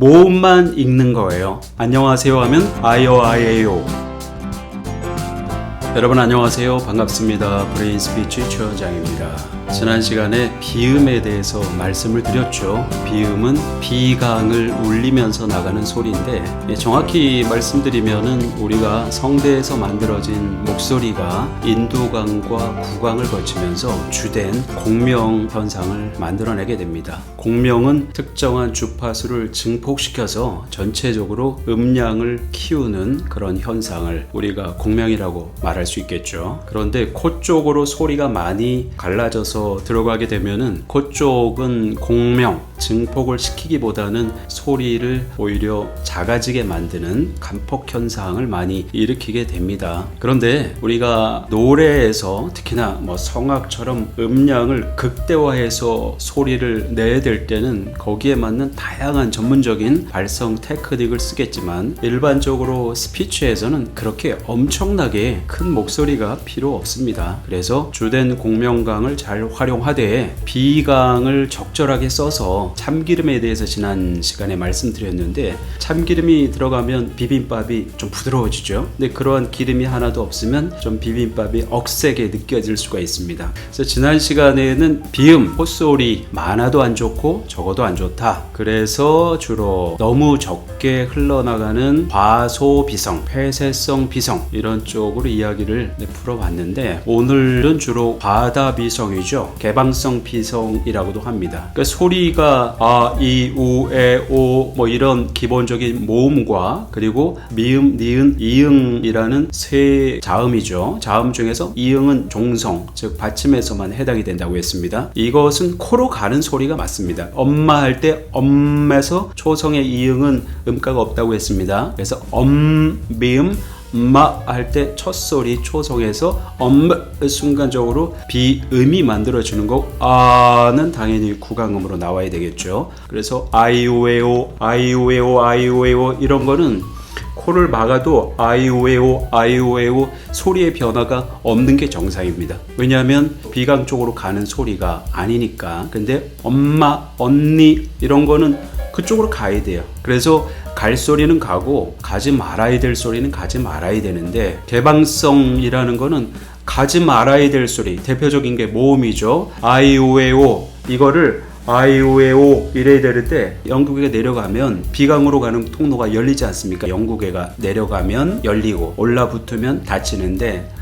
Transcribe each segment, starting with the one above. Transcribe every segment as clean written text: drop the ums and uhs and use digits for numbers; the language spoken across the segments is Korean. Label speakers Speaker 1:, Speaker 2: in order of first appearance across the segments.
Speaker 1: 모음만 읽는 거예요. 안녕하세요 하면 아요 아예요. 여러분 안녕하세요. 반갑습니다. 브레인 스피치 최원장입니다. 지난 시간에 비음에 대해서 말씀을 드렸죠. 비음은 비강을 울리면서 나가는 소리인데, 정확히 말씀드리면은 우리가 성대에서 만들어진 목소리가 인두강과 구강을 거치면서 주된 공명 현상을 만들어내게 됩니다. 공명은 특정한 주파수를 증폭시켜서 전체적으로 음량을 키우는 그런 현상을 우리가 공명이라고 말할 수 있겠죠. 그런데 코 쪽으로 소리가 많이 갈라져서 들어가게 되면은 코 쪽은 공명, 증폭을 시키기보다는 소리를 오히려 작아지게 만드는 감폭 현상을 많이 일으키게 됩니다. 그런데 우리가 노래에서 특히나 성악처럼 음량을 극대화해서 소리를 내야 될 때는 거기에 맞는 다양한 전문적인 발성 테크닉을 쓰겠지만, 일반적으로 스피치에서는 그렇게 엄청나게 큰 목소리가 필요 없습니다. 그래서 주된 공명강을 잘 활용하되 비강을 적절하게 써서 참기름에 대해서 지난 시간에 말씀드렸는데, 참기름이 들어가면 비빔밥이 좀 부드러워지죠. 근데 그러한 기름이 하나도 없으면 좀 비빔밥이 억세게 느껴질 수가 있습니다. 그래서 지난 시간에는 비음, 콧소리 많아도 안 좋고 적어도 안 좋다. 그래서 주로 너무 적게 흘러나가는 과소비성, 폐쇄성 비성 이런 쪽으로 이야기를 풀어봤는데, 오늘은 주로 과다비성이죠. 개방성 비성이라고도 합니다. 그러니까 소리가 아, 이, 우, 에, 오 이런 기본적인 모음과 그리고 미음, 니은, 이응이라는 세 자음이죠. 자음 중에서 이응은 종성, 즉 받침에서만 해당이 된다고 했습니다. 이것은 코로 가는 소리가 맞습니다. 엄마 할 때 엄에서 초성의 이응은 음가가 없다고 했습니다. 그래서 미음, 마 할 때 첫소리 초성에서 순간적으로 비음이 만들어지는 거, 아는 당연히 구강음으로 나와야 되겠죠. 그래서 아이오에오, 아이오에오, 아이오에오 이런 거는 코를 막아도 아이오에오, 아이오에오 소리의 변화가 없는 게 정상입니다. 왜냐하면 비강 쪽으로 가는 소리가 아니니까. 근데 엄마, 언니 이런 거는 그쪽으로 가야 돼요. 그래서 갈 소리는 가고 가지 말아야 될 소리는 가지 말아야 되는데, 개방성이라는 거는 가지 말아야 될 소리, 대표적인 게 모음이죠. 아이오에오, 이거를 아이오에오 이래야 되는데 영국에 내려가면 비강으로 가는 통로가 열리지 않습니까? 영국에가 내려가면 열리고 올라붙으면 닫히는데,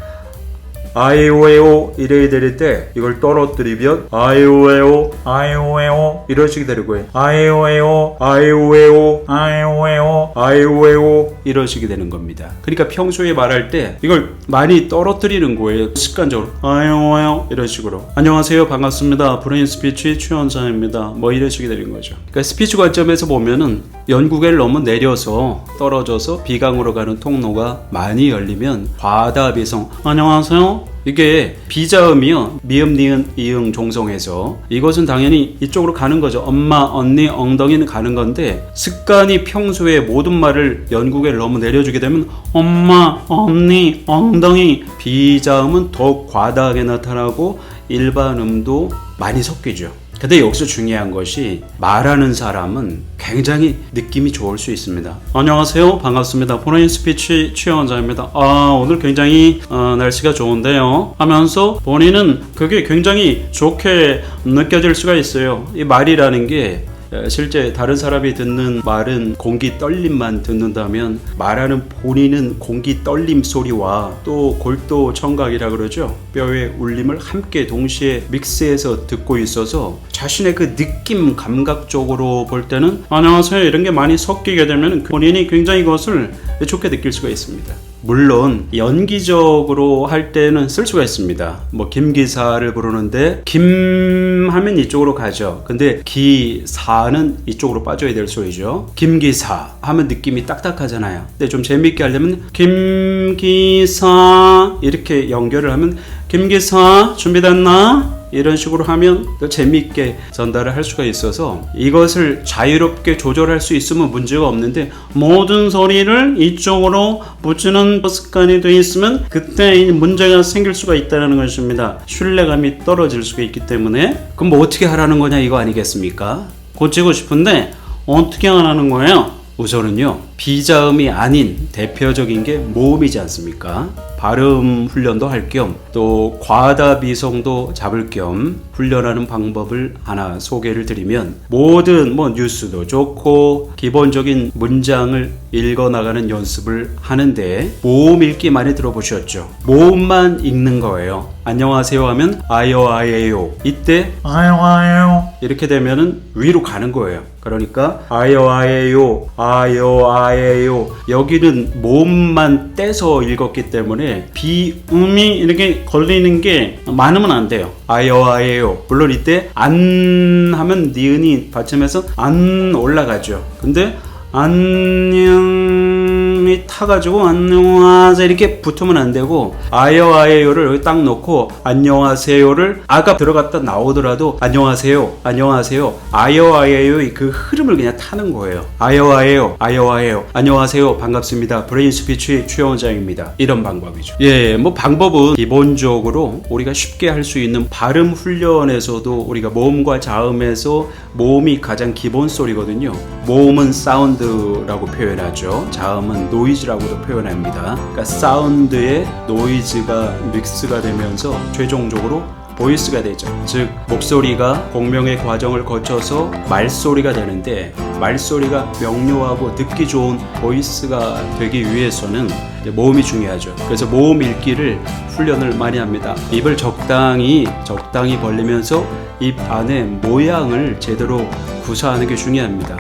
Speaker 1: 아이오에오 이래야 될 때 이걸 떨어뜨리면 아이오에오, 아이오에오 이런 식이 되는 거예요. 아이오에오, 아이오에오, 아이오에오, 아이오에오 이런 식이 되는 겁니다. 그러니까 평소에 말할 때 이걸 많이 떨어뜨리는 거예요. 습관적으로 아이오에오 이런 식으로. 안녕하세요, 반갑습니다. 브레인 스피치 최원장입니다. 이런 식이 되는 거죠. 그러니까 스피치 관점에서 보면은 영국을 너무 내려서 떨어져서 비강으로 가는 통로가 많이 열리면 과다비성, 안녕하세요, 이게 비자음이요. 미음, 니은, 이응, 종성에서 이것은 당연히 이쪽으로 가는 거죠. 엄마, 언니, 엉덩이는 가는 건데, 습관이 평소에 모든 말을 연구계를 너무 내려주게 되면 엄마, 언니, 엉덩이, 비자음은 더욱 과다하게 나타나고 일반음도 많이 섞이죠. 근데 여기서 중요한 것이, 말하는 사람은 굉장히 느낌이 좋을 수 있습니다. 안녕하세요, 반갑습니다. 브레인 스피치 최원장입니다. 오늘 굉장히 날씨가 좋은데요 하면서 본인은 그게 굉장히 좋게 느껴질 수가 있어요. 이 말이라는 게 실제 다른 사람이 듣는 말은 공기 떨림만 듣는다면, 말하는 본인은 공기 떨림 소리와 또 골도 청각이라 그러죠. 뼈의 울림을 함께 동시에 믹스해서 듣고 있어서 자신의 그 느낌 감각적으로 볼 때는 안녕하세요 이런 게 많이 섞이게 되면 본인이 굉장히 그것을 좋게 느낄 수가 있습니다. 물론 연기적으로 할 때는 쓸 수가 있습니다. 김기사를 부르는데 김 하면 이쪽으로 가죠. 근데 기사는 이쪽으로 빠져야 될 소리죠. 김기사 하면 느낌이 딱딱하잖아요. 근데 좀 재밌게 하려면 김기사 이렇게 연결을 하면 김기사 준비됐나? 이런 식으로 하면 또 재미있게 전달을 할 수가 있어서 이것을 자유롭게 조절할 수 있으면 문제가 없는데 모든 소리를 이쪽으로 붙이는 습관이 되어 있으면 그때 문제가 생길 수가 있다는 것입니다. 신뢰감이 떨어질 수가 있기 때문에 그럼 뭐 어떻게 하라는 거냐 이거 아니겠습니까? 고치고 싶은데 어떻게 하는 거예요? 우선은요, 비자음이 아닌 대표적인 게 모음이지 않습니까? 발음 훈련도 할 겸 또 과다 비성도 잡을 겸 훈련하는 방법을 하나 소개를 드리면, 모든 뉴스도 좋고 기본적인 문장을 읽어 나가는 연습을 하는데 모음 읽기 많이 들어보셨죠? 모음만 읽는 거예요. 안녕하세요 하면 아요 아예요, 이때 아요 아예요 이렇게 되면은 위로 가는 거예요. 그러니까 아요 아예요 아요 아예요, 여기는 모음만 떼서 읽었기 때문에 비음이 이렇게 걸리는 게 많으면 안 돼요. 아요 아예요, 물론 이때 안 하면 니은이 받침해서 안 올라가죠. 근데 안녕이 타가지고 안녕하세요 이렇게 붙으면 안 되고, 아요 아예요를 여기 딱 놓고 안녕하세요를 아까 들어갔다 나오더라도 안녕하세요 안녕하세요 아요 아예요의 그 흐름을 그냥 타는 거예요. 아요 아예요 아요 아예요 안녕하세요 반갑습니다 브레인 스피치 최원장입니다, 이런 방법이죠. 방법은 기본적으로 우리가 쉽게 할 수 있는 발음 훈련에서도 우리가 모음과 자음에서 모음이 가장 기본 소리거든요. 모음은 사운드라고 표현하죠. 자음은 노이즈라고도 표현합니다. 그러니까 사운드에 노이즈가 믹스가 되면서 최종적으로 보이스가 되죠. 즉 목소리가 공명의 과정을 거쳐서 말소리가 되는데, 말소리가 명료하고 듣기 좋은 보이스가 되기 위해서는 모음이 중요하죠. 그래서 모음 읽기를 훈련을 많이 합니다. 입을 적당히 벌리면서 입 안에 모양을 제대로 구사하는 게 중요합니다.